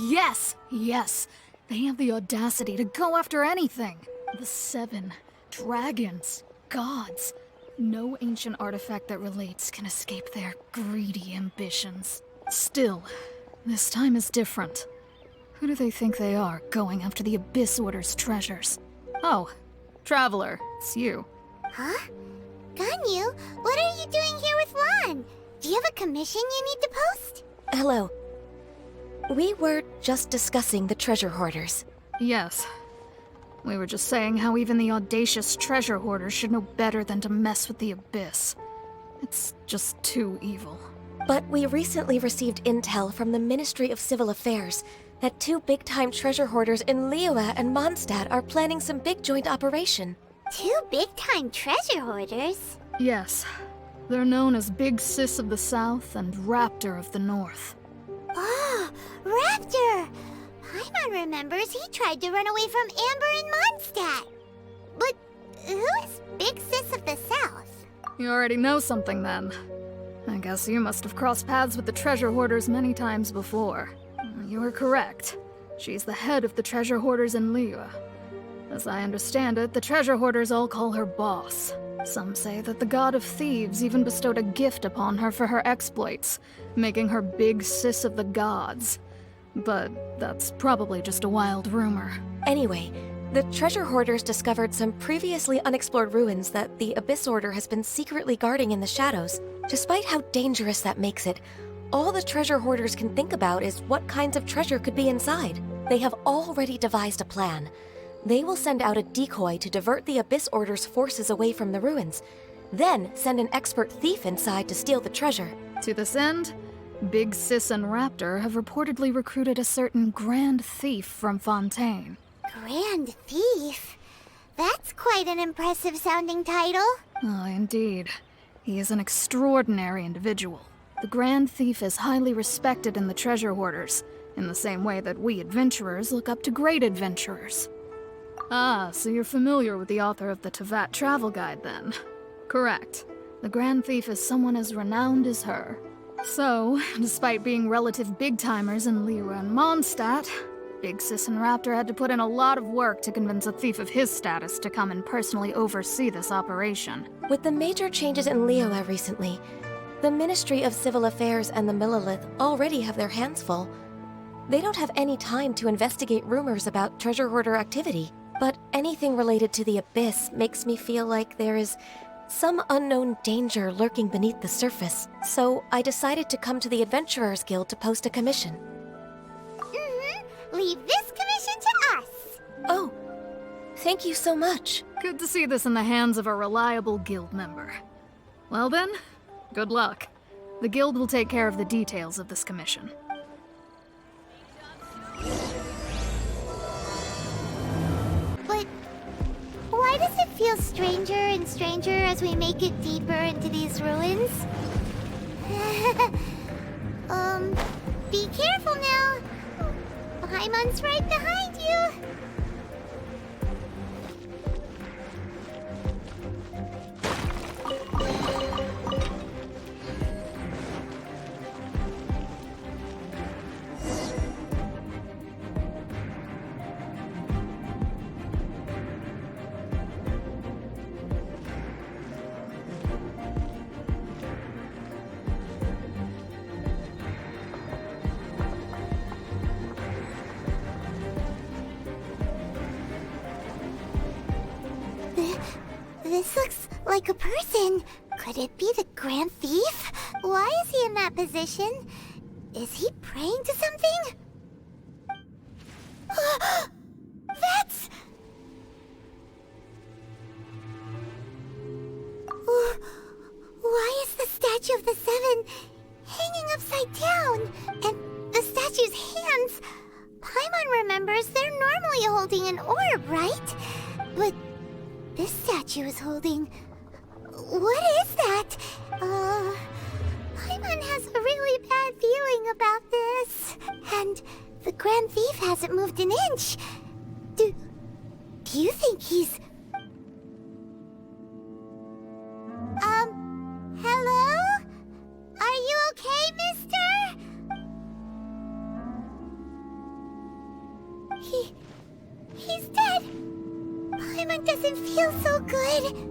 Yes! Yes! They have the audacity to go after anything! The 7 dragons, gods. No ancient artifact that relates can escape their greedy ambitions. Still, this time is different. Who do they think they are, going after the Abyss Order's treasures? Oh, Traveler, it's you. Huh? Ganyu, what are you doing here with Lan? Do you have a commission you need to post? Hello. We were just discussing the treasure hoarders. Yes. We were just saying how even the audacious treasure hoarders should know better than to mess with the Abyss. It's just too evil. But we recently received intel from the Ministry of Civil Affairs that 2 big-time treasure hoarders in Liyue and Mondstadt are planning some big joint operation. 2 big-time treasure hoarders? Yes. They're known as Big Sis of the South and Raptor of the North. Oh, Raptor! Paimon remembers he tried to run away from Amber in Mondstadt. But who is Big Sis of the South? You already know something then. I guess you must have crossed paths with the treasure hoarders many times before. You were correct. She's the head of the treasure hoarders in Liyue. As I understand it, the treasure hoarders all call her boss. Some say that the god of thieves even bestowed a gift upon her for her exploits, making her Big Sis of the gods. But that's probably just a wild rumor. Anyway, the treasure hoarders discovered some previously unexplored ruins that the Abyss Order has been secretly guarding in the shadows. Despite how dangerous that makes it, all the treasure hoarders can think about is what kinds of treasure could be inside. They have already devised a plan. They will send out a decoy to divert the Abyss Order's forces away from the ruins, then send an expert thief inside to steal the treasure. To this end, Big Sis and Raptor have reportedly recruited a certain Grand Thief from Fontaine. Grand Thief? That's quite an impressive sounding title. Oh, indeed. He is an extraordinary individual. The Grand Thief is highly respected in the treasure hoarders, in the same way that we adventurers look up to great adventurers. Ah, so you're familiar with the author of the Tevat Travel Guide, then? Correct. The Grand Thief is someone as renowned as her. So, despite being relative big-timers in Liyue and Mondstadt, Big Sis and Raptor had to put in a lot of work to convince a thief of his status to come and personally oversee this operation. With the major changes in Liyue recently, the Ministry of Civil Affairs and the Millelith already have their hands full. They don't have any time to investigate rumors about treasure hoarder activity, but anything related to the Abyss makes me feel like there is some unknown danger lurking beneath the surface. So I decided to come to the Adventurers Guild to post a commission. Leave this commission to us. Oh, thank you so much. Good to see this in the hands of a reliable guild member. Well then, good luck. The guild will take care of the details of this commission. But why does it feel stranger and stranger as we make it deeper into these ruins? Be careful now. Paimon's right behind you. This looks like a person. Could it be the Grand Thief? Why is he in that position? Is he praying to something? That's... Why is the statue of the 7 hanging upside down? And the statue's hands... Paimon remembers they're normally holding an orb, right? But this statue is holding... What is that? Paimon has a really bad feeling about this. And the Grand Thief hasn't moved an inch. Do you think he's... Hello? Are you okay, mister? He's dead. Paimon doesn't feel so good.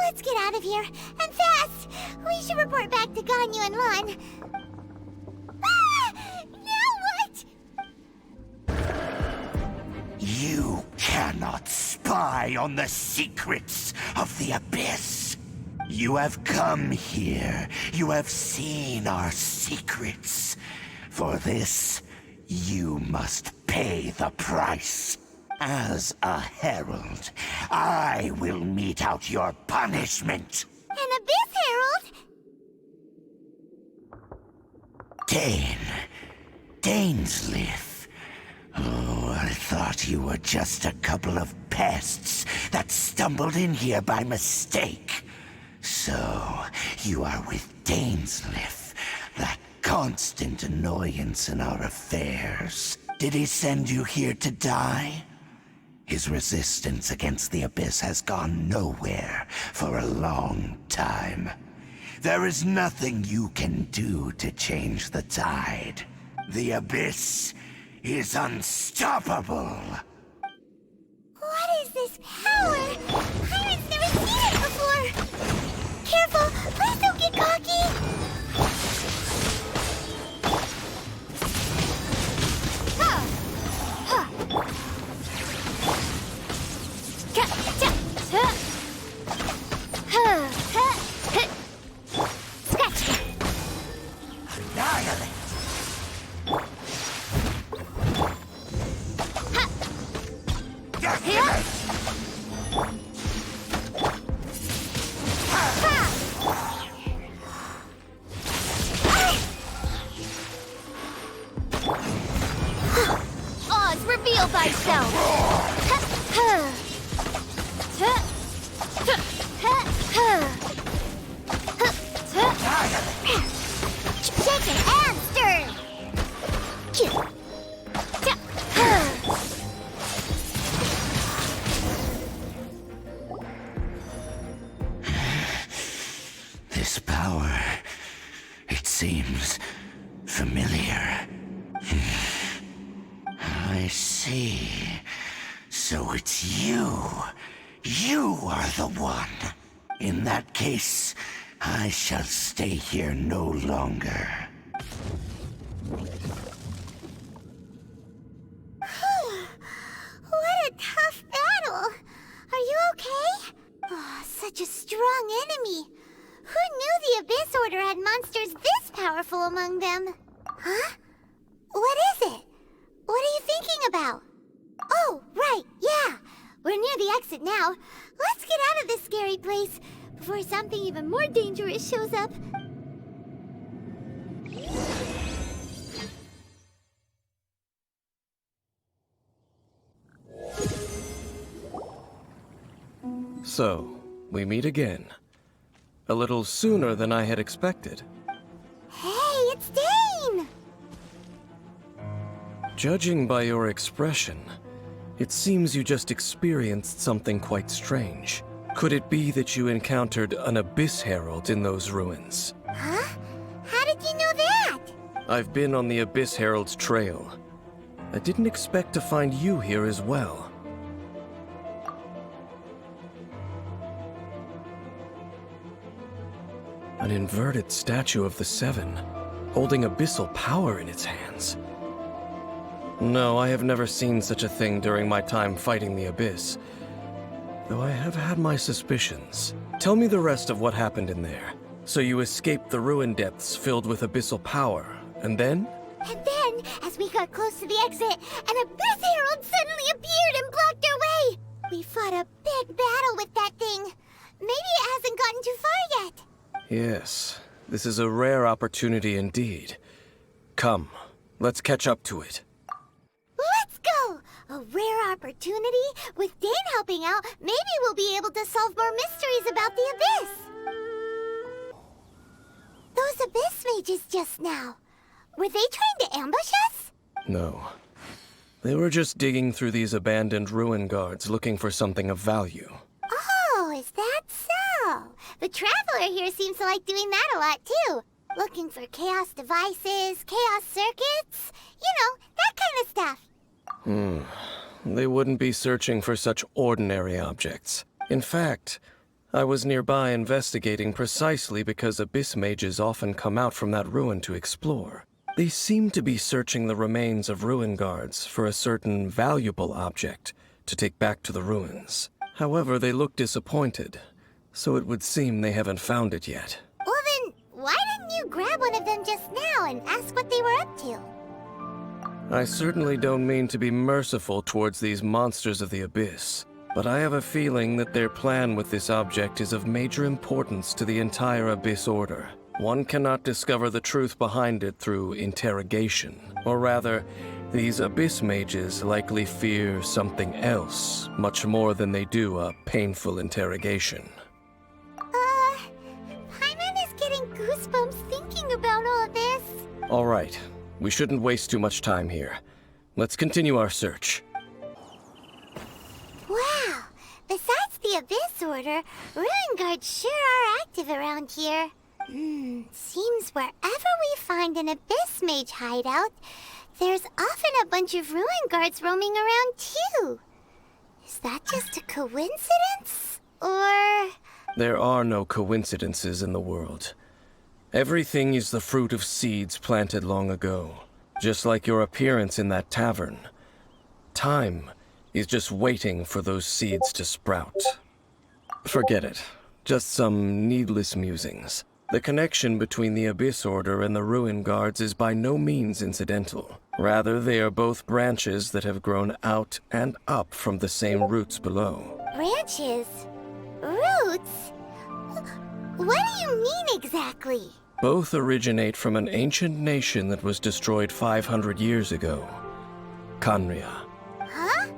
Let's get out of here, and fast! We should report back to Ganyu and Lon. Now what? You cannot spy on the secrets of the Abyss. You have come here. You have seen our secrets. For this, you must pay the price. As a herald, I will mete out your punishment. An Abyss Herald? Dainsleif. Oh, I thought you were just a couple of pests that stumbled in here by mistake. So, you are with Dainsleif, that constant annoyance in our affairs. Did he send you here to die? His resistance against the Abyss has gone nowhere for a long time. There is nothing you can do to change the tide. The Abyss is unstoppable. What is this power? Pirates never seen it before. Careful, please don't get cocky. Oz, reveal thyself! Shaken and stirred! This power, it seems familiar. I see. So it's you. You are the one. In that case, I shall stay here no longer. What a tough battle! Are you okay? Oh, such a strong enemy. Who knew the Abyss Order had monsters this powerful among them? Huh? What is it? What are you thinking about? Oh, right, yeah. We're near the exit now. Let's get out of this scary place before something even more dangerous shows up. So, we meet again. A little sooner than I had expected. Hey, it's Dane! Judging by your expression, it seems you just experienced something quite strange. Could it be that you encountered an Abyss Herald in those ruins? Huh? How did you know that? I've been on the Abyss Herald's trail. I didn't expect to find you here as well. An inverted statue of the Seven, holding abyssal power in its hands. No, I have never seen such a thing during my time fighting the Abyss. Though I have had my suspicions. Tell me the rest of what happened in there. So you escaped the ruin depths filled with abyssal power, and then? And then, as we got close to the exit, an Abyss Herald suddenly appeared and blocked our way! We fought a big battle with that thing. Maybe it hasn't gotten too far yet. Yes, this is a rare opportunity indeed. Come, let's catch up to it. Let's go! A rare opportunity? With Dane helping out, maybe we'll be able to solve more mysteries about the Abyss! Those Abyss mages just now, were they trying to ambush us? No. They were just digging through these abandoned ruin guards looking for something of value. Oh, is that so? The Traveler here seems to like doing that a lot too. Looking for chaos devices, chaos circuits, you know, that kind of stuff. They wouldn't be searching for such ordinary objects. In fact, I was nearby investigating precisely because abyss mages often come out from that ruin to explore. They seem to be searching the remains of ruin guards for a certain valuable object to take back to the ruins. However, they look disappointed, so it would seem they haven't found it yet. Well then, why didn't you grab one of them just now and ask what they were up to? I certainly don't mean to be merciful towards these monsters of the abyss, but I have a feeling that their plan with this object is of major importance to the entire Abyss Order. One cannot discover the truth behind it through interrogation. Or rather, these Abyss mages likely fear something else, much more than they do a painful interrogation. Paimon is getting goosebumps thinking about all this. All right, we shouldn't waste too much time here. Let's continue our search. Wow, besides the Abyss Order, Ruin Guards sure are active around here. Seems wherever we find an Abyss Mage hideout, there's often a bunch of Ruin Guards roaming around too. Is that just a coincidence? Or... There are no coincidences in the world. Everything is the fruit of seeds planted long ago, just like your appearance in that tavern. Time is just waiting for those seeds to sprout. Forget it. Just some needless musings. The connection between the Abyss Order and the Ruin Guards is by no means incidental. Rather, they are both branches that have grown out and up from the same roots below. branches? Roots? What do you mean exactly? Both originate from an ancient nation that was destroyed 500 years ago. Khaenri'ah. Huh?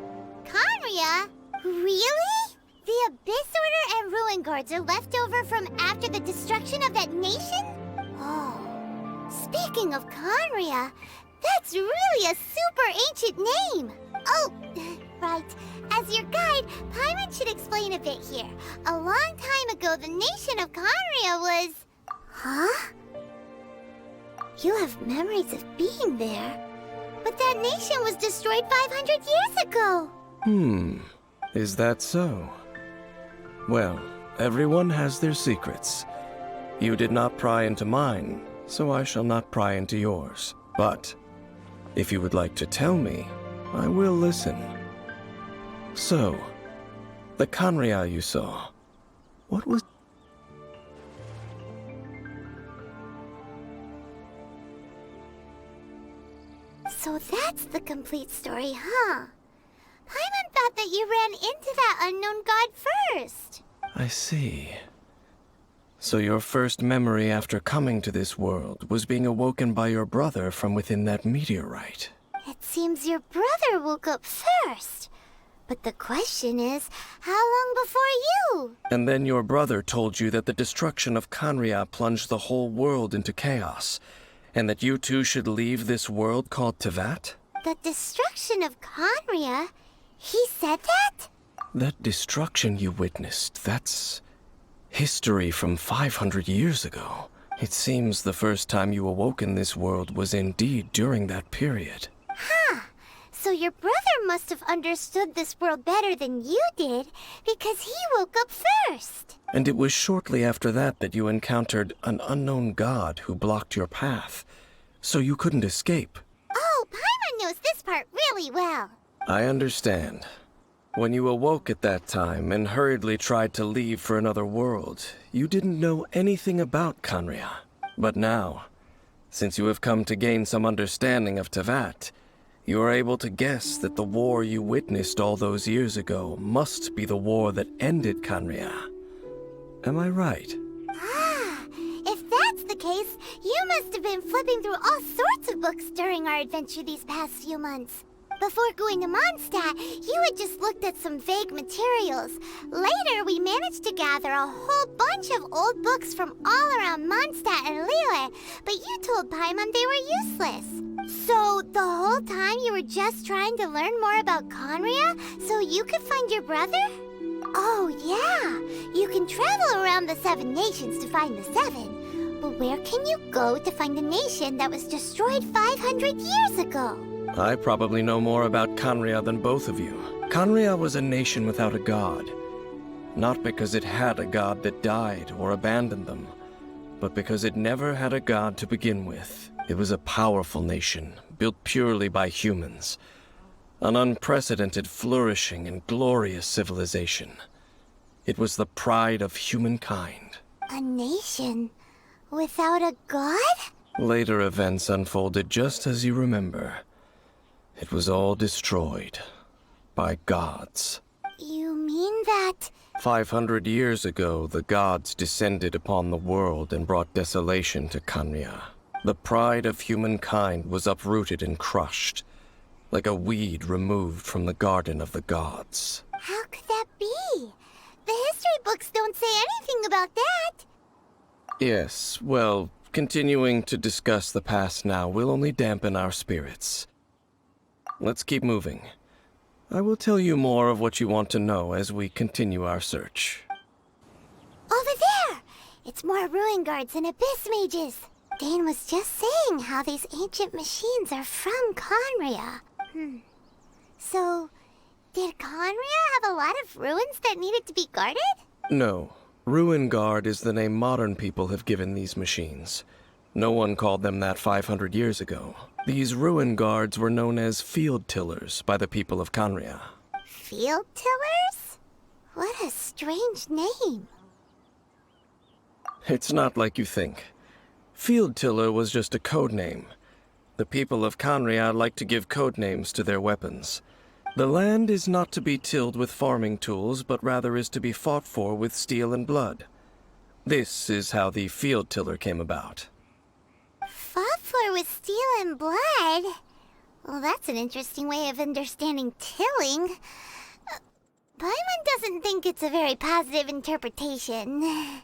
Khaenri'ah? Really? The Abyss Order and Ruin Guards are left over from after the destruction of that nation? Oh, speaking of Khaenri'ah, that's really a super ancient name. Oh, right. As your guide, Paimon should explain a bit here. A long time ago, the nation of Khaenri'ah was... Huh? You have memories of being there. But that nation was destroyed 500 years ago. Is that so? Well, everyone has their secrets. You did not pry into mine, so I shall not pry into yours. But, if you would like to tell me, I will listen. So, the Khaenri'ah you saw, what was... So that's the complete story, huh? Paimon thought that you ran into that unknown god first. I see. So your first memory after coming to this world was being awoken by your brother from within that meteorite. It seems your brother woke up first. But the question is, how long before you? And then your brother told you that the destruction of Khaenri'ah plunged the whole world into chaos, and that you two should leave this world called Teyvat? The destruction of Khaenri'ah? He said that? That destruction you witnessed, that's history from 500 years ago. It seems the first time you awoke in this world was indeed during that period. Huh. So your brother must have understood this world better than you did, because he woke up first. And it was shortly after that that you encountered an unknown god who blocked your path, so you couldn't escape. Oh, Paimon knows this part really well. I understand. When you awoke at that time and hurriedly tried to leave for another world, you didn't know anything about Khaenri'ah. But now, since you have come to gain some understanding of Teyvat, you are able to guess that the war you witnessed all those years ago must be the war that ended Khaenri'ah. Am I right? Ah, if that's the case, you must have been flipping through all sorts of books during our adventure these past few months. Before going to Mondstadt, you had just looked at some vague materials. Later, we managed to gather a whole bunch of old books from all around Mondstadt and Liyue, but you told Paimon they were useless. So, the whole time you were just trying to learn more about Khaenri'ah so you could find your brother? Oh, yeah. You can travel around the 7 nations to find the 7. But where can you go to find a nation that was destroyed 500 years ago? I probably know more about Khaenri'ah than both of you. Khaenri'ah was a nation without a god. Not because it had a god that died or abandoned them, but because it never had a god to begin with. It was a powerful nation, built purely by humans. An unprecedented, flourishing, and glorious civilization. It was the pride of humankind. A nation without a god? Later events unfolded just as you remember. It was all destroyed by gods. You mean that... 500 years ago, the gods descended upon the world and brought desolation to Khaenri'ah. The pride of humankind was uprooted and crushed, like a weed removed from the garden of the gods. How could that be? The history books don't say anything about that. Yes, well, continuing to discuss the past now will only dampen our spirits. Let's keep moving. I will tell you more of what you want to know as we continue our search. Over there! It's more ruin guards and abyss mages. Dane was just saying how these ancient machines are from Khaenri'ah. So, did Khaenri'ah have a lot of ruins that needed to be guarded? No. Ruin Guard is the name modern people have given these machines. No one called them that 500 years ago. These ruin guards were known as field tillers by the people of Khaenri'ah. Field tillers? What a strange name. It's not like you think. Field tiller was just a code name. The people of Khaenri'ah like to give code names to their weapons. The land is not to be tilled with farming tools, but rather is to be fought for with steel and blood. This is how the field tiller came about. Fought for with steel and blood? Well, that's an interesting way of understanding tilling. Paimon doesn't think it's a very positive interpretation.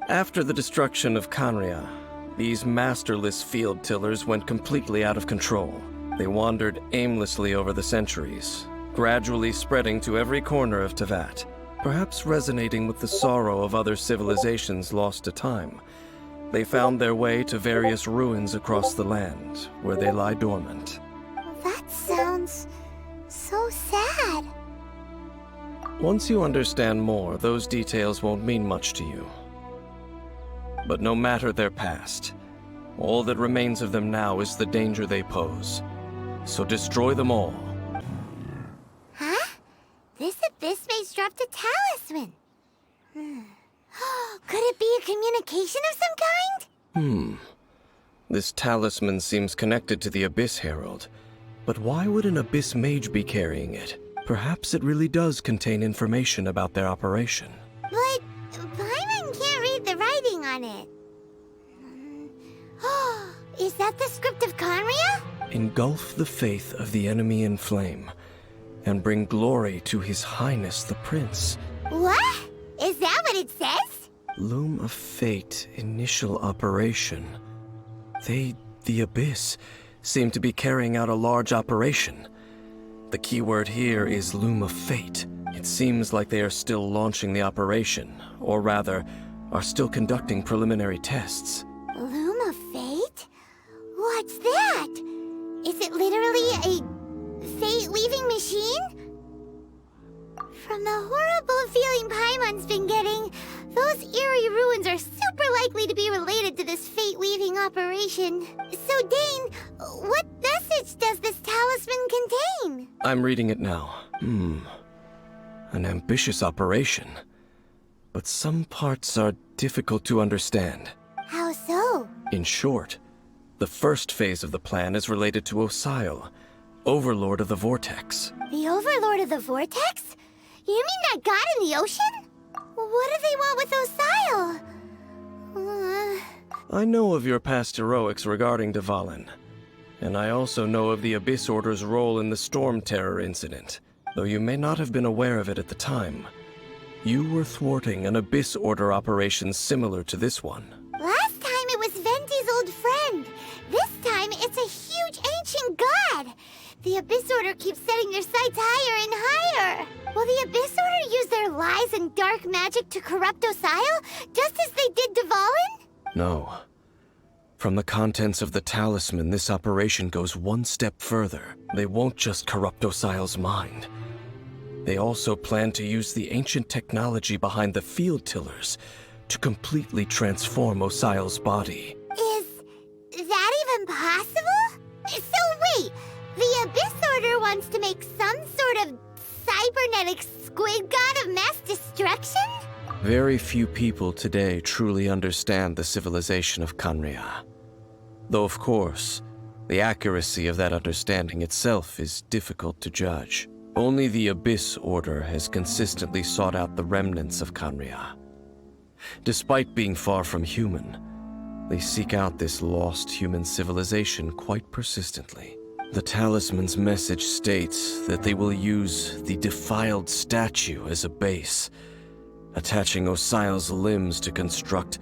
After the destruction of Khaenri'ah, these masterless field tillers went completely out of control. They wandered aimlessly over the centuries, gradually spreading to every corner of Teyvat, perhaps resonating with the sorrow of other civilizations lost to time. They found their way to various ruins across the land, where they lie dormant. That sounds so sad. Once you understand more, those details won't mean much to you. But no matter their past, all that remains of them now is the danger they pose. So destroy them all. Huh? This abyss mage dropped a talisman. Could it be a communication of some kind? This talisman seems connected to the Abyss Herald. But why would an Abyss Mage be carrying it? Perhaps it really does contain information about their operation. But Paimon can't read the writing on it. Is that the script of Khaenri'ah? Engulf the faith of the enemy in flame, and bring glory to His Highness the Prince. What? Is that what it says? Loom of Fate, initial operation. They, the Abyss, seem to be carrying out a large operation. The keyword here is Loom of Fate. It seems like they are still launching the operation, or rather, are still conducting preliminary tests. Loom of Fate? What's that? Is it literally a fate-weaving machine? From the horrible feeling Paimon's been getting, those eerie ruins are super likely to be related to this fate-weaving operation. So, Dane, what message does this talisman contain? I'm reading it now. An ambitious operation. But some parts are difficult to understand. How so? In short, the first phase of the plan is related to Osial, Overlord of the Vortex. The Overlord of the Vortex? You mean that god in the ocean? What do they want with Osial? I know of your past heroics regarding Dvalin, and I also know of the Abyss Order's role in the Storm Terror incident, though you may not have been aware of it at the time. You were thwarting an Abyss Order operation similar to this one. Last time it was Venti's old friend. This time it's a huge ancient god. The Abyss Order keeps setting their sights higher and higher. Will the Abyss Order use their lies and dark magic to corrupt Osial, just as they did Dvalin? No. From the contents of the talisman, this operation goes one step further. They won't just corrupt Osial's mind. They also plan to use the ancient technology behind the field tillers to completely transform Osial's body. Is that even possible? So wait, the Abyss Order wants to make some sort of cybernetic squid god of mass destruction? Very few people today truly understand the civilization of Khaenri'ah. Though, of course, the accuracy of that understanding itself is difficult to judge. Only the Abyss Order has consistently sought out the remnants of Khaenri'ah. Despite being far from human, they seek out this lost human civilization quite persistently. The talisman's message states that they will use the defiled statue as a base, attaching Osial's limbs to construct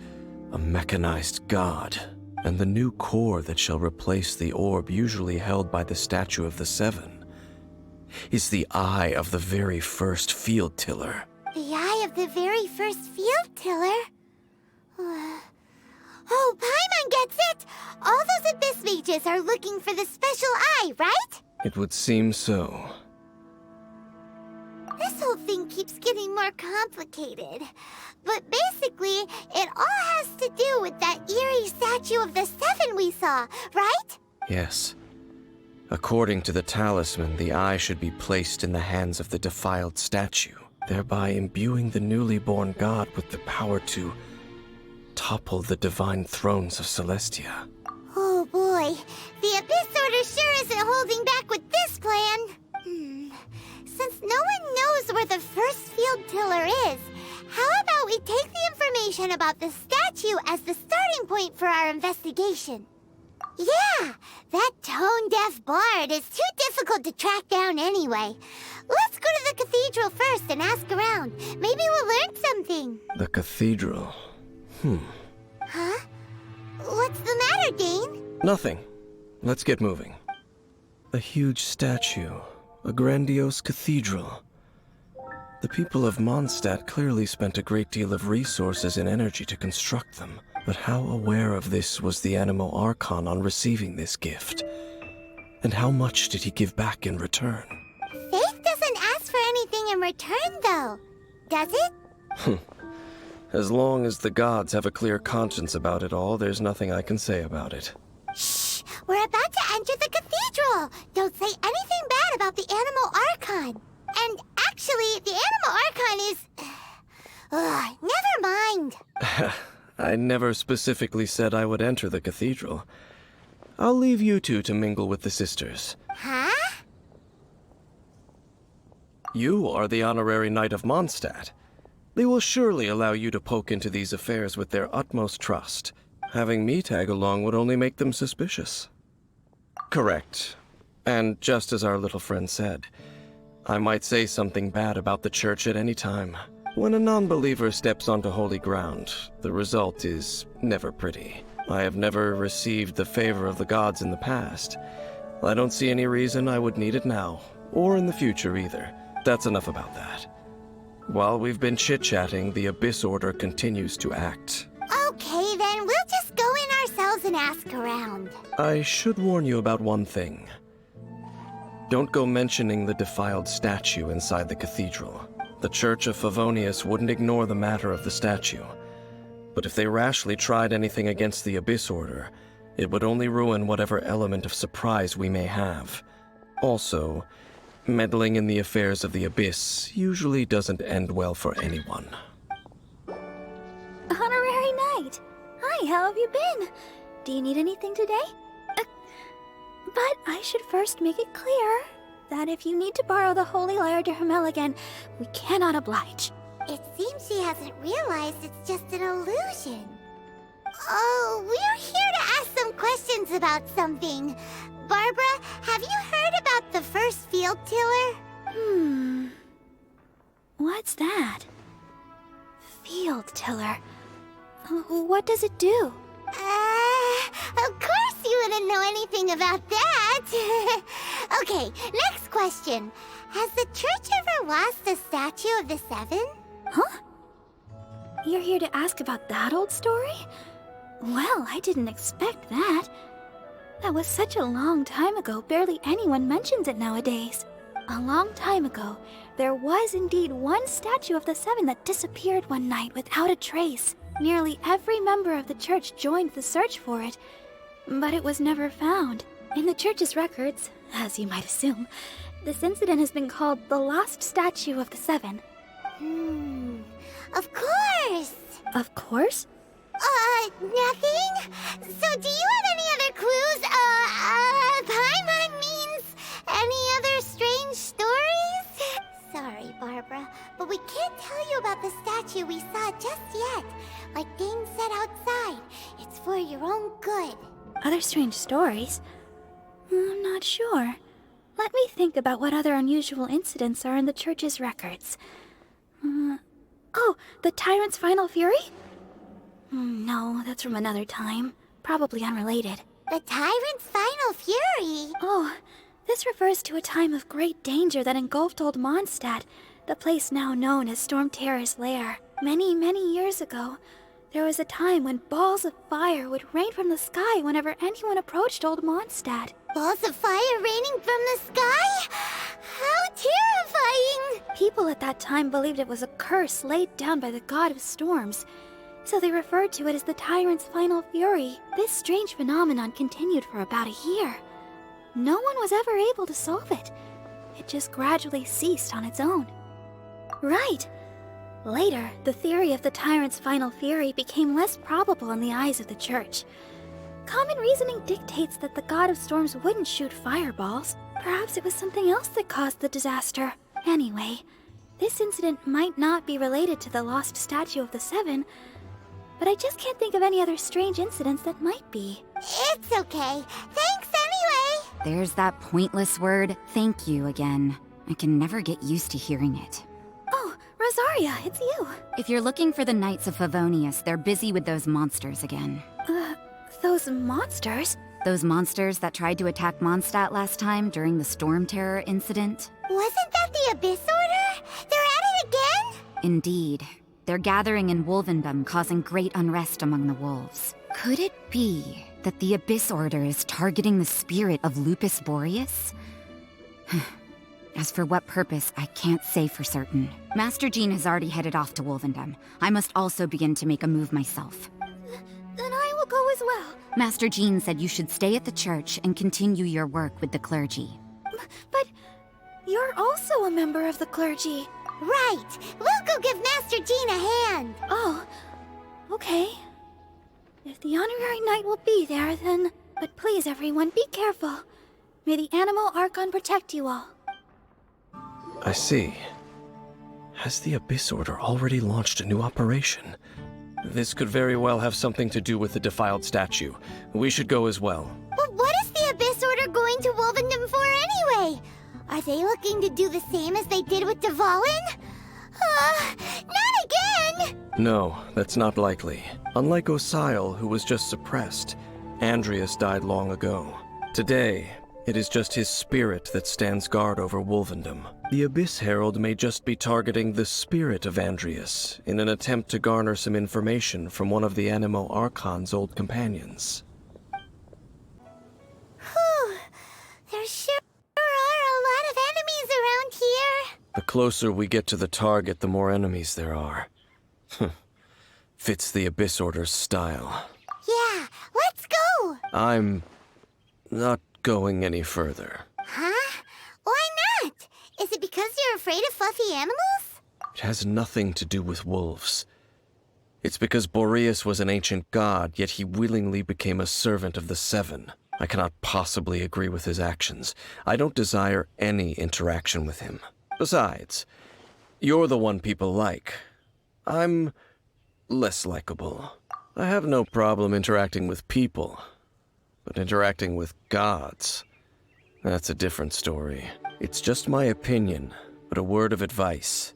a mechanized god, and the new core that shall replace the orb usually held by the Statue of the Seven is the eye of the very first field tiller. The eye of the very first field tiller? Oh, Paimon gets it! All those Abyss mages are looking for the special eye, right? It would seem so. This whole thing keeps getting more complicated. But basically, it all has to do with that eerie Statue of the Seven we saw, right? Yes. According to the talisman, the eye should be placed in the hands of the defiled statue, thereby imbuing the newly born god with the power to topple the divine thrones of Celestia. Oh boy, the Abyss Order sure isn't holding back with this plan. Since no one knows where the first field tiller is, how about we take the information about the statue as the starting point for our investigation? Yeah, that tone-deaf bard is too difficult to track down anyway. Let's go to the cathedral first and ask around. Maybe we'll learn something. The cathedral. Huh? What's the matter, Dane? Nothing. Let's get moving. A huge statue. A grandiose cathedral. The people of Mondstadt clearly spent a great deal of resources and energy to construct them. But how aware of this was the Animo Archon on receiving this gift? And how much did he give back in return? Faith doesn't ask for anything in return, though. Does it? As long as the gods have a clear conscience about it all, there's nothing I can say about it. Shh! We're about to enter the cathedral! Don't say anything bad about the Animo Archon! And actually, the Animo Archon is... never mind! I never specifically said I would enter the cathedral. I'll leave you two to mingle with the sisters. Huh? You are the honorary knight of Mondstadt. They will surely allow you to poke into these affairs with their utmost trust. Having me tag along would only make them suspicious. Correct. And just as our little friend said, I might say something bad about the church at any time. When a non-believer steps onto holy ground, the result is never pretty. I have never received the favor of the gods in the past. I don't see any reason I would need it now, or in the future either. That's enough about that. While we've been chit-chatting, the Abyss Order continues to act. Okay, then we'll just go in ourselves and ask around. I should warn you about one thing. Don't go mentioning the defiled statue inside the cathedral. The Church of Favonius wouldn't ignore the matter of the statue. But if they rashly tried anything against the Abyss Order, it would only ruin whatever element of surprise we may have. Also, meddling in the affairs of the Abyss usually doesn't end well for anyone. Honorary Knight! Hi, how have you been? Do you need anything today? But I should first make it clear that if you need to borrow the Holy Lyre to Hermel again, we cannot oblige. It seems she hasn't realized it's just an illusion. Oh, we're here to ask some questions about something. Barbara, have you heard about the first field tiller? What's that? Field tiller. What does it do? Of course you wouldn't know anything about that. Okay, next question. Has the church ever lost a statue of the Seven? Huh? You're here to ask about that old story? Well, I didn't expect that. That was such a long time ago, barely anyone mentions it nowadays. A long time ago, there was indeed one statue of the Seven that disappeared one night without a trace. Nearly every member of the church joined the search for it, but it was never found. In the church's records, as you might assume, this incident has been called the Lost Statue of the Seven. Of course! Of course? Nothing? So do you have any other clues? Paimon means any other strange stories? Sorry, Barbara, but we can't tell you about the statue we saw just yet. Like Dane said outside, it's for your own good. Other strange stories? I'm not sure. Let me think about what other unusual incidents are in the church's records. Oh, the Tyrant's Final Fury? No, that's from another time. Probably unrelated. The Tyrant's Final Fury? Oh, this refers to a time of great danger that engulfed old Mondstadt, the place now known as Storm Terror's lair. Many, many years ago, there was a time when balls of fire would rain from the sky whenever anyone approached old Mondstadt. Balls of fire raining from the sky? How terrifying! People at that time believed it was a curse laid down by the god of storms, so they referred to it as the Tyrant's Final Fury. This strange phenomenon continued for about a year. No one was ever able to solve it. It just gradually ceased on its own. Right. Later, the theory of the Tyrant's Final Fury became less probable in the eyes of the church. Common reasoning dictates that the god of storms wouldn't shoot fireballs. Perhaps it was something else that caused the disaster. Anyway, this incident might not be related to the lost statue of the Seven, but I just can't think of any other strange incidents that might be. It's okay. Thanks anyway. There's that pointless word, thank you, again. I can never get used to hearing it. Oh, Rosaria, it's you. If you're looking for the Knights of Favonius, they're busy with those monsters again. Those monsters? Those monsters that tried to attack Mondstadt last time during the Storm Terror incident? Wasn't that the Abyss Order? They're at it again? Indeed. They're gathering in Wolvendom, causing great unrest among the wolves. Could it be that the Abyss Order is targeting the spirit of Lupus Boreas? As for what purpose, I can't say for certain. Master Jean has already headed off to Wolvendom. I must also begin to make a move myself. Then I will go as well. Master Jean said you should stay at the church and continue your work with the clergy. But you're also a member of the clergy. Right. We'll go give Master Jean a hand. Oh, okay. If the honorary knight will be there, then... But please, everyone, be careful. May the Animal Archon protect you all. I see. Has the Abyss Order already launched a new operation? This could very well have something to do with the defiled statue. We should go as well. But what is the Abyss Order going to Wolvendom for anyway? Are they looking to do the same as they did with Dvalin? Not again! No, that's not likely. Unlike Osile, who was just suppressed, Andreas died long ago. Today, it is just his spirit that stands guard over Wolvendom. The Abyss Herald may just be targeting the spirit of Andreas in an attempt to garner some information from one of the Animo Archon's old companions. Whew. There sure are a lot of enemies around here. The closer we get to the target, the more enemies there are. Fits the Abyss Order's style. Yeah, let's go! I'm not going any further. Huh? Why not? Is it because you're afraid of fluffy animals? It has nothing to do with wolves. It's because Boreas was an ancient god, yet he willingly became a servant of the Seven. I cannot possibly agree with his actions. I don't desire any interaction with him. Besides, you're the one people like. I'm less likable. I have no problem interacting with people, but interacting with gods, that's a different story. It's just my opinion, but a word of advice.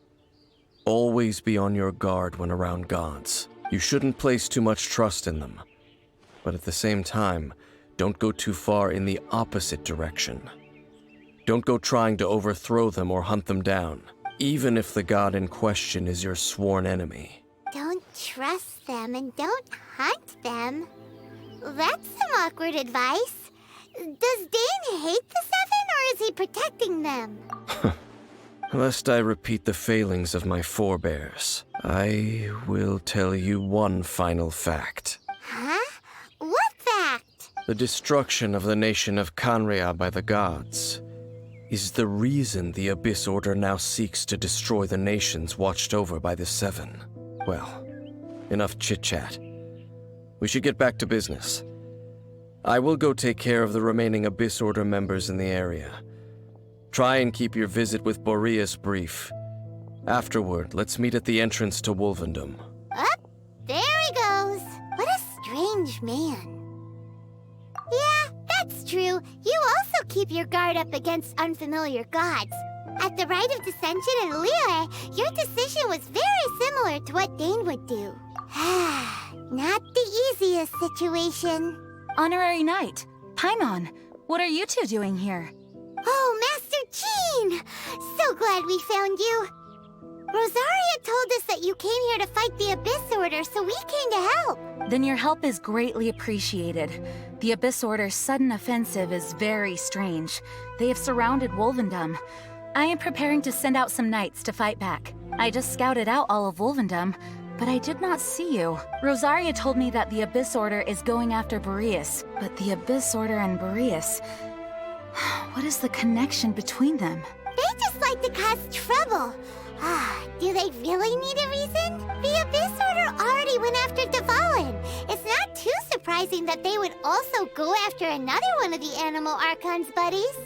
Always be on your guard when around gods. You shouldn't place too much trust in them, but at the same time, don't go too far in the opposite direction. Don't go trying to overthrow them or hunt them down, even if the god in question is your sworn enemy. Don't trust them and don't hunt them. That's some awkward advice. Does Dane hate the Seven, or is he protecting them? Lest I repeat the failings of my forebears, I will tell you one final fact. Huh? What fact? The destruction of the nation of Canria by the gods is the reason the Abyss Order now seeks to destroy the nations watched over by the Seven. Well, enough chit-chat. We should get back to business. I will go take care of the remaining Abyss Order members in the area. Try and keep your visit with Boreas brief. Afterward, let's meet at the entrance to Wolvendom. Up, there he goes. What a strange man. Yeah, that's true. You also keep your guard up against unfamiliar gods. At the Rite of Dissension in Liyue, your decision was very similar to what Dane would do. Not the easiest situation. Honorary Knight, Paimon, what are you two doing here? Oh, Master Jean! So glad we found you. Rosaria told us that you came here to fight the Abyss Order, so we came to help. Then your help is greatly appreciated. The Abyss Order's sudden offensive is very strange. They have surrounded Wolvendom. I am preparing to send out some knights to fight back. I just scouted out all of Wolvendom, but I did not see you. Rosaria told me that the Abyss Order is going after Boreas, but the Abyss Order and Boreas... What is the connection between them? They just like to cause trouble. Do they really need a reason? The Abyss Order already went after Dvalin. It's not too surprising that they would also go after another one of the Animal Archon's buddies.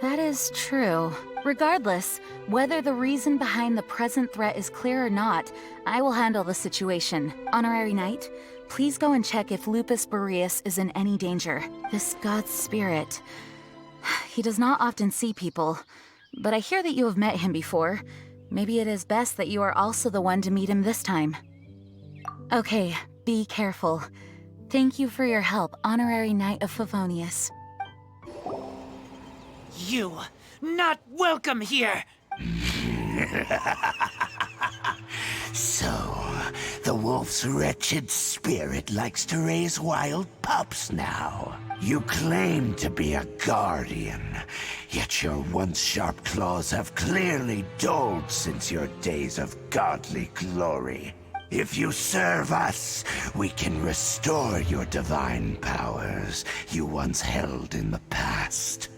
That is true. Regardless, whether the reason behind the present threat is clear or not, I will handle the situation. Honorary Knight, please go and check if Lupus Boreas is in any danger. This god's spirit... He does not often see people, but I hear that you have met him before. Maybe it is best that you are also the one to meet him this time. Okay, be careful. Thank you for your help, Honorary Knight of Favonius. You, not welcome here! So, the wolf's wretched spirit likes to raise wild pups now. You claim to be a guardian, yet your once sharp claws have clearly dulled since your days of godly glory. If you serve us, we can restore your divine powers you once held in the past.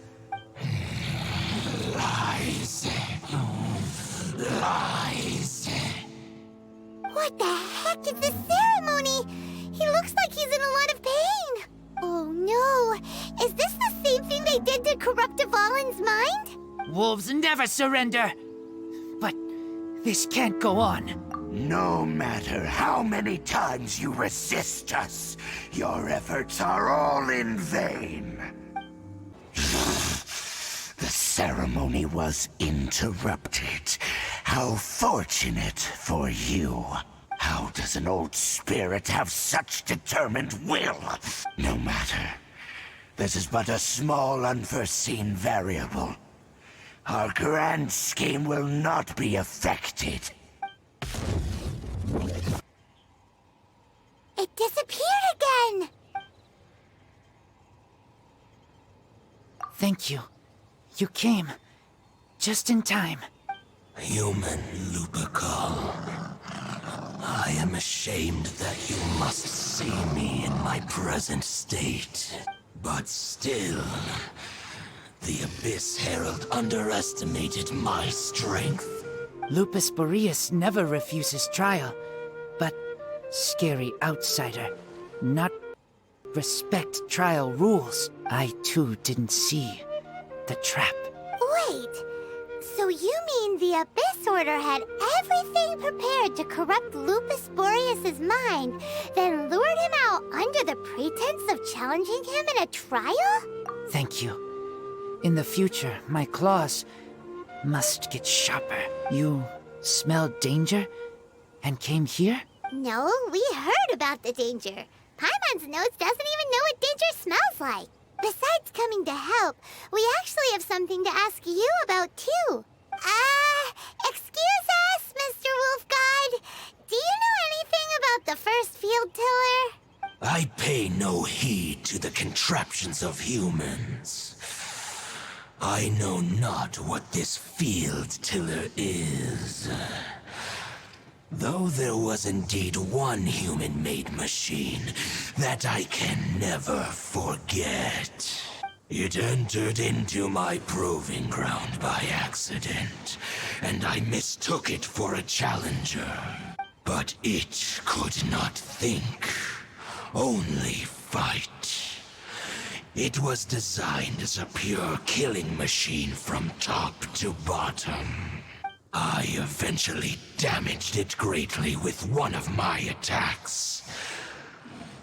Lies. Lies. What the heck is this ceremony? He looks like he's in a lot of pain. Oh no, is this the same thing they did to corrupt Dvalin's mind? Wolves never surrender! But this can't go on. No matter how many times you resist us, your efforts are all in vain. The ceremony was interrupted. How fortunate for you. How does an old spirit have such determined will? No matter. This is but a small unforeseen variable. Our grand scheme will not be affected. It disappeared again! Thank you. You came. Just in time. Human Lupercal. I am ashamed that you must see me in my present state. But still, the Abyss Herald underestimated my strength. Lupus Boreas never refuses trial, but scary outsider, not respect trial rules. I too didn't see the trap. Wait, so you mean the Abyss Order had everything prepared to corrupt Lupus Boreas' mind, then lured him out under the pretense of challenging him in a trial? Thank you. In the future, my claws must get sharper. You smelled danger and came here? No, we heard about the danger. Paimon's nose doesn't even know what danger smells like. Besides coming to help, we actually have something to ask you about too. Excuse us, Mr. Wolf God. Do you know anything the first field tiller? I pay no heed to the contraptions of humans. I know not what this field tiller is. Though there was indeed one human-made machine that I can never forget. It entered into my proving ground by accident, and I mistook it for a challenger. But it could not think, only fight. It was designed as a pure killing machine from top to bottom. I eventually damaged it greatly with one of my attacks.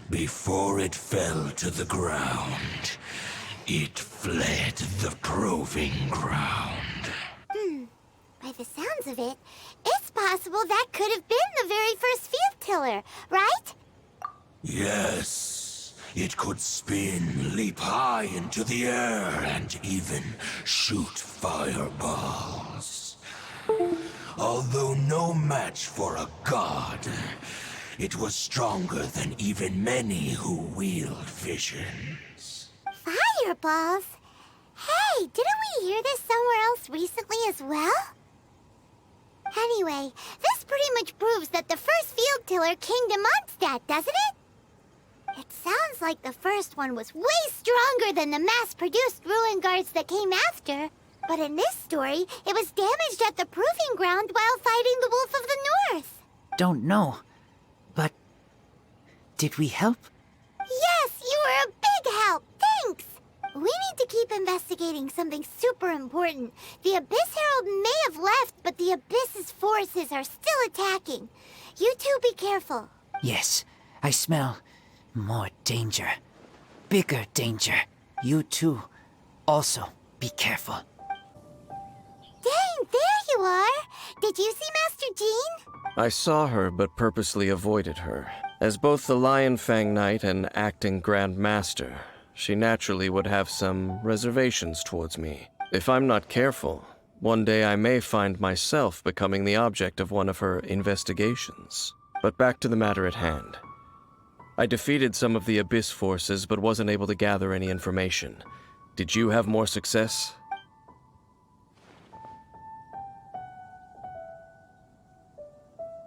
Before it fell to the ground, it fled the proving ground. By the sounds of it, it's possible that could have been the very first field tiller, right? Yes, it could spin, leap high into the air, and even shoot fireballs. Although no match for a god, it was stronger than even many who wield visions. Fireballs? Hey, didn't we hear this somewhere else recently as well? Anyway, this pretty much proves that the first field tiller came to Mondstadt, doesn't it? It sounds like the first one was way stronger than the mass-produced ruin guards that came after. But in this story, it was damaged at the proving ground while fighting the Wolf of the North. Don't know. But did we help? Yes, you were a big help. Thanks. We need to keep investigating something super important. The Abyss Herald may have left, but the Abyss's forces are still attacking. You two be careful. Yes, I smell more danger. Bigger danger. You too. Also, be careful. Dang, there you are! Did you see Master Jean? I saw her, but purposely avoided her. As both the Lion Fang Knight and acting Grand Master, she naturally would have some reservations towards me. If I'm not careful, one day I may find myself becoming the object of one of her investigations. But back to the matter at hand. I defeated some of the Abyss forces, but wasn't able to gather any information. Did you have more success?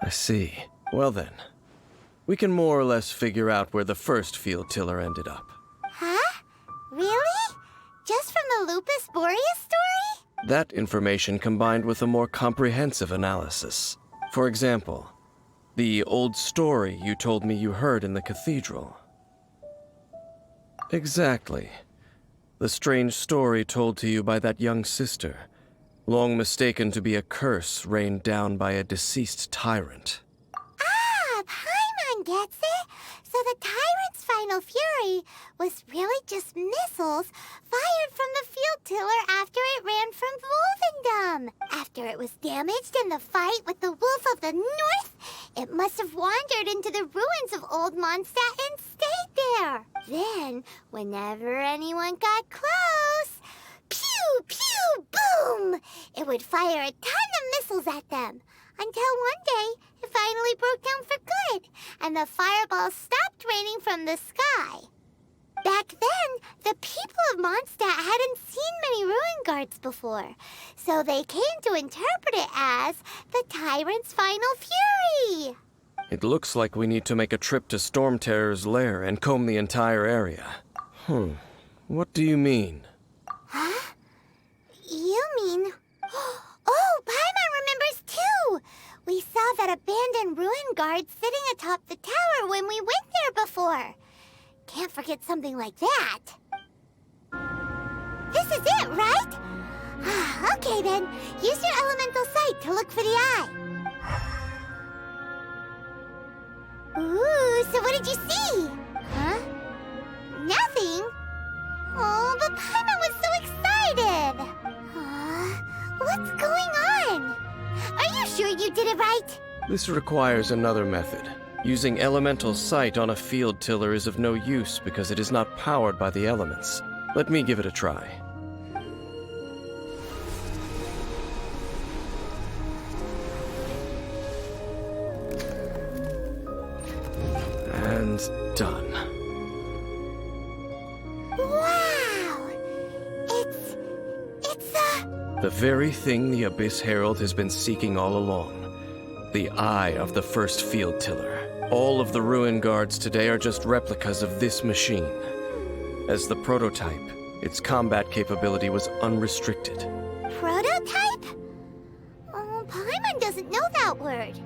I see. Well then, we can more or less figure out where the first field tiller ended up. Huh? Really? Just from the Lupus Boreas story? That information combined with a more comprehensive analysis. For example, the old story you told me you heard in the cathedral. Exactly. The strange story told to you by that young sister, long mistaken to be a curse rained down by a deceased tyrant. Ah, Paimon gets it. So the tyrant's final fury was really just missiles fired from the field tiller after it ran from Wolvendom. After it was damaged in the fight with the Wolf of the North, it must have wandered into the ruins of Old Mondstadt and stayed there. Then, whenever anyone got close, pew, pew, boom! It would fire a ton of missiles at them. Until one day, it finally broke down for good, and the fireballs stopped raining from the sky. Back then, the people of Mondstadt hadn't seen many ruin guards before, so they came to interpret it as the tyrant's final fury. It looks like we need to make a trip to Storm Terror's lair and comb the entire area. What do you mean? Huh? You mean... Oh, Paimon remembers too! We saw that abandoned ruin guard sitting atop the tower when we went there before. Can't forget something like that. This is it, right? Okay then, use your elemental sight to look for the eye. Ooh, so what did you see? Huh? Nothing? Oh, but Paimon was so excited! What's going on? Are you sure you did it right? This requires another method. Using elemental sight on a field tiller is of no use because it is not powered by the elements. Let me give it a try. And done. Wow! The very thing the Abyss Herald has been seeking all along. The eye of the first field tiller. All of the ruin guards today are just replicas of this machine. As the prototype, its combat capability was unrestricted. Prototype? Oh, Paimon doesn't know that word.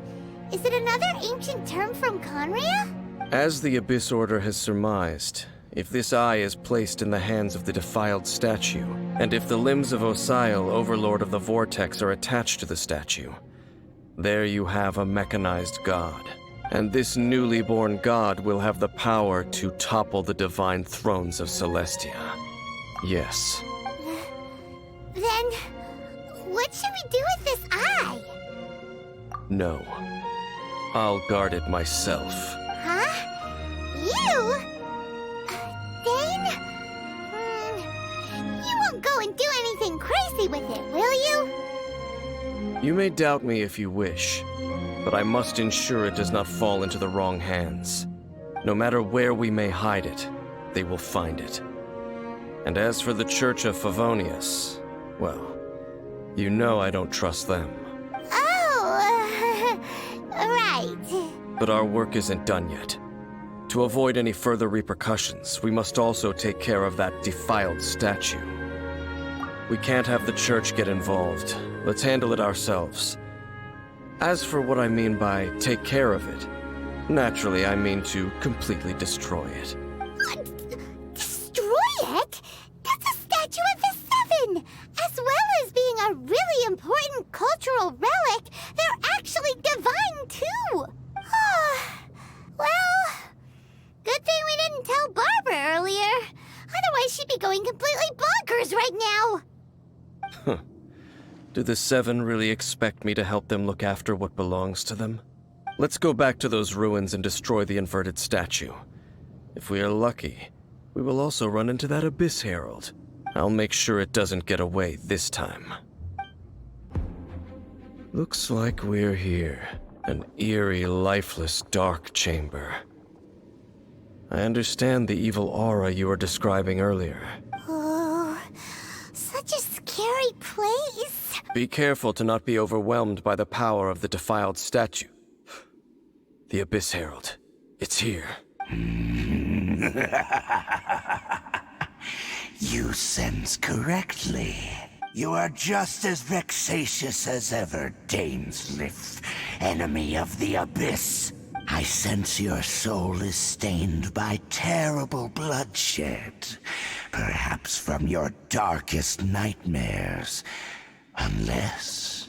Is it another ancient term from Conria? As the Abyss Order has surmised, if this eye is placed in the hands of the defiled statue, and if the limbs of Osial, Overlord of the Vortex, are attached to the statue, there you have a mechanized god. And this newly born god will have the power to topple the divine thrones of Celestia. Yes. Then, what should we do with this eye? No. I'll guard it myself. Huh? You? Dane? You won't go and do anything crazy with it, will you? You may doubt me if you wish, but I must ensure it does not fall into the wrong hands. No matter where we may hide it, they will find it. And as for the Church of Favonius, well, you know I don't trust them. Oh, right. But our work isn't done yet. To avoid any further repercussions, we must also take care of that defiled statue. We can't have the Church get involved. Let's handle it ourselves. As for what I mean by take care of it, naturally I mean to completely destroy it. Destroy it? That's a statue of the Seven! As well as being a really important cultural relic, they're actually divine too! Well, good thing we didn't tell Barbara earlier. Otherwise she'd be going completely bonkers right now! Huh. Do the Seven really expect me to help them look after what belongs to them? Let's go back to those ruins and destroy the inverted statue. If we are lucky, we will also run into that Abyss Herald. I'll make sure it doesn't get away this time. Looks like we're here. An eerie, lifeless, dark chamber. I understand the evil aura you were describing earlier. Oh, such a scary place. Be careful to not be overwhelmed by the power of the defiled statue. The Abyss Herald. It's here. You sense correctly. You are just as vexatious as ever, Dainsliff, enemy of the Abyss. I sense your soul is stained by terrible bloodshed, perhaps from your darkest nightmares. Unless...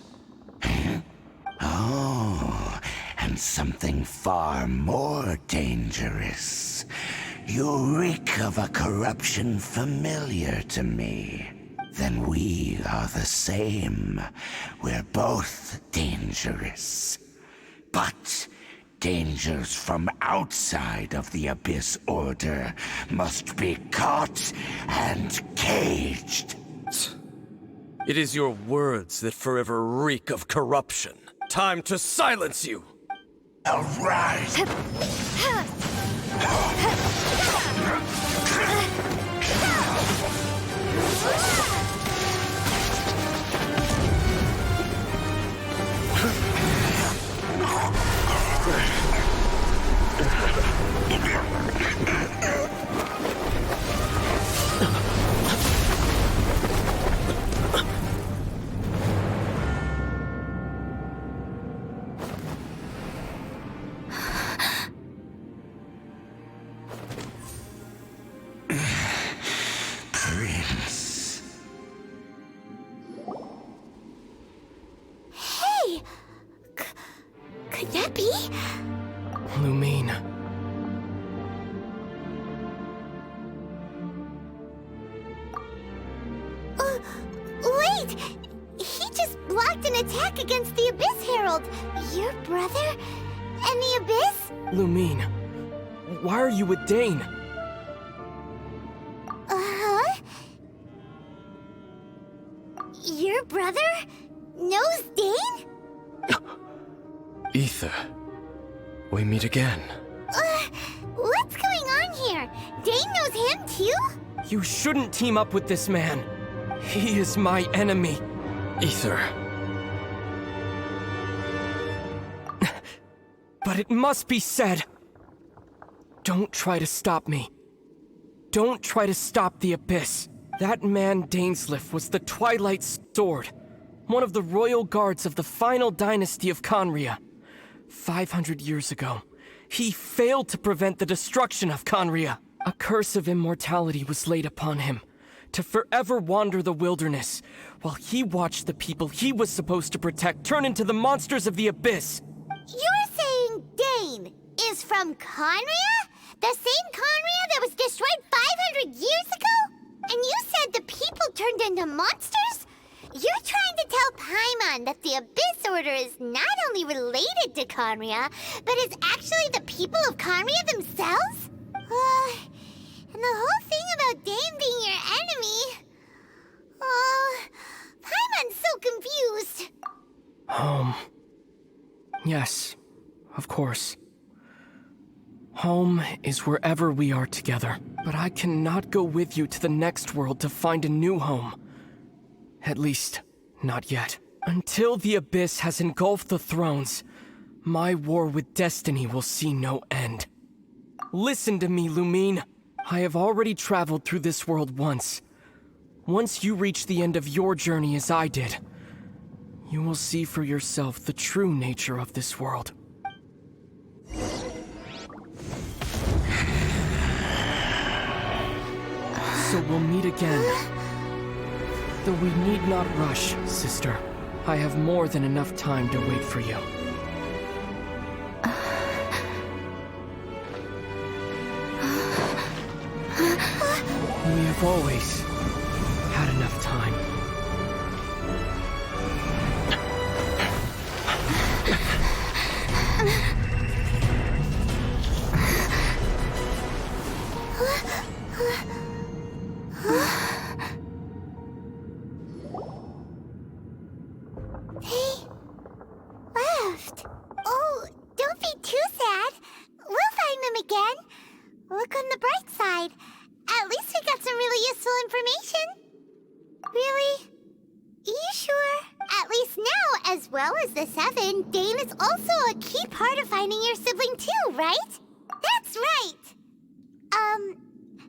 Oh, and something far more dangerous. You reek of a corruption familiar to me. Then we are the same. We're both dangerous. But dangers from outside of the Abyss Order must be caught and caged. It is your words that forever reek of corruption. Time to silence you! Arise! Prince. Hey! Could that be? Lumine. Wait! He just blocked an attack against the Abyss Herald. Your brother? And the Abyss? Lumine, why are you with Dane? Uh-huh? Your brother knows Dane? Ether. We meet again. too? You shouldn't team up with this man. He is my enemy. Ether. But it must be said. Don't try to stop me. Don't try to stop the Abyss. That man Dainsleif was the Twilight Sword, one of the royal guards of the final dynasty of Conria. 500 years ago, he failed to prevent the destruction of Conria. A curse of immortality was laid upon him, to forever wander the wilderness, while he watched the people he was supposed to protect turn into the monsters of the Abyss. You're saying Dane is from Conria? The same Conria that was destroyed 500 years ago? And you said the people turned into monsters? You're trying to tell Paimon that the Abyss Order is not only related to Conria, but is actually the people of Conria themselves? And the whole thing about Dane being your enemy... Paimon's so confused. Home. Yes, of course. Home is wherever we are together. But I cannot go with you to the next world to find a new home. At least, not yet. Until the Abyss has engulfed the thrones, my war with destiny will see no end. Listen to me, Lumine. I have already traveled through this world once. Once you reach the end of your journey as I did, you will see for yourself the true nature of this world. So we'll meet again. Though we need not rush, sister. I have more than enough time to wait for you. We have always had enough time. He left. Oh, don't be too sad. We'll find them again. Look on the bright side. At least we got some really useful information. Really? You sure? At least now, as well as the Seven, Dane is also a key part of finding your sibling too, right? That's right.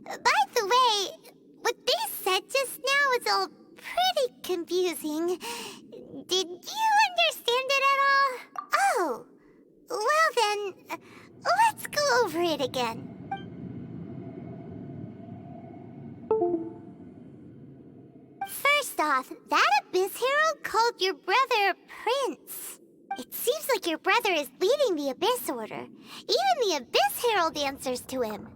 By the way, what they said just now is all pretty confusing. Did you understand it at all? Oh, well then, let's go over it again. First off, that Abyss Herald called your brother Prince. It seems like your brother is leading the Abyss Order. Even the Abyss Herald answers to him.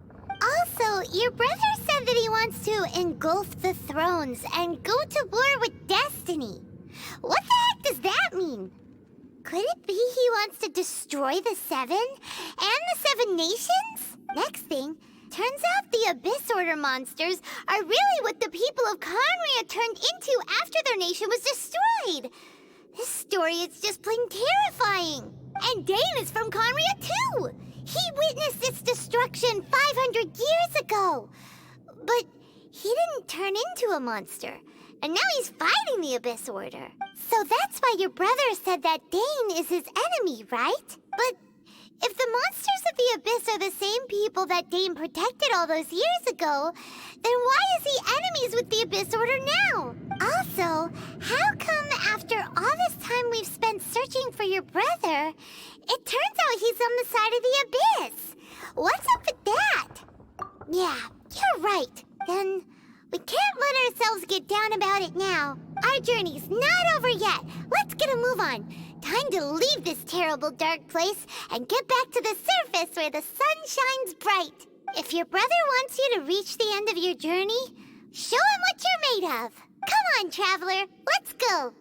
Also, your brother said that he wants to engulf the thrones and go to war with destiny. What the heck does that mean? Could it be he wants to destroy the Seven and the Seven Nations? Next thing, turns out the Abyss Order monsters are really what the people of Conria turned into after their nation was destroyed. This story is just plain terrifying. And Dane is from Conria too. He witnessed its destruction 500 years ago. But he didn't turn into a monster. And now he's fighting the Abyss Order. So that's why your brother said that Dane is his enemy, right? But if the monsters of the Abyss are the same people that Dane protected all those years ago, then why is he enemies with the Abyss Order now? Also, how come after all this time we've spent searching for your brother, it turns out he's on the side of the Abyss? What's up with that? Yeah, you're right. Then we can't let ourselves get down about it now. Our journey's not over yet. Let's get a move on. Time to leave this terrible dark place and get back to the surface where the sun shines bright. If your brother wants you to reach the end of your journey, show him what you're made of. Come on, traveler, let's go.